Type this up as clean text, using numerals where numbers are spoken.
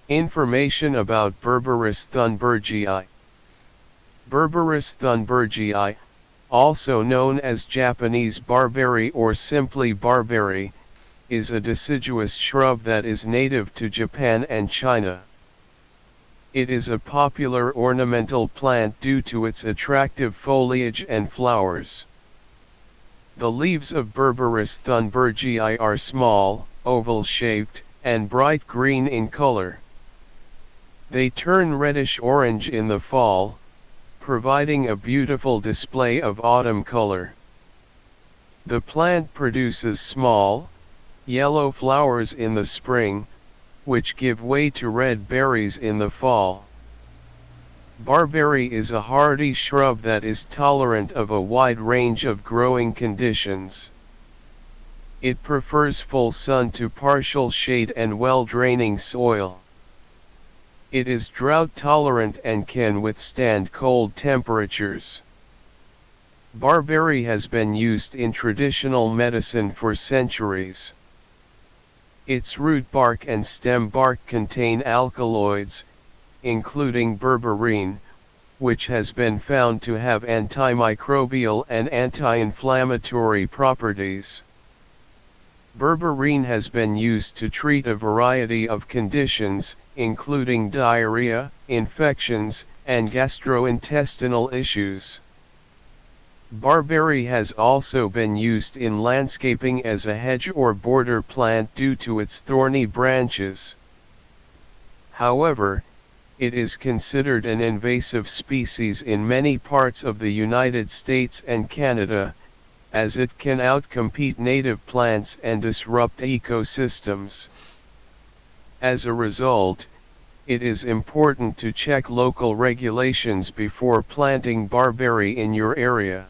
Information about Berberis thunbergii. Berberis thunbergii, also known as Japanese barberry or simply barberry, is a deciduous shrub that is native to Japan and China. It is a popular ornamental plant due to its attractive foliage and flowers. The leaves of Berberis thunbergii are small, oval-shaped, and bright green in color. They turn reddish-orange in the fall, providing a beautiful display of autumn color. The plant produces small, yellow flowers in the spring, which give way to red berries in the fall. Barberry is a hardy shrub that is tolerant of a wide range of growing conditions. It prefers full sun to partial shade and well-draining soil. It is drought-tolerant and can withstand cold temperatures. Barberry has been used in traditional medicine for centuries. Its root bark and stem bark contain alkaloids, including berberine, which has been found to have antimicrobial and anti-inflammatory properties. Berberine has been used to treat a variety of conditions, including diarrhea, infections, and gastrointestinal issues. Barberry has also been used in landscaping as a hedge or border plant due to its thorny branches. However, it is considered an invasive species in many parts of the United States and Canada, as it can outcompete native plants and disrupt ecosystems. As a result, it is important to check local regulations before planting barberry in your area.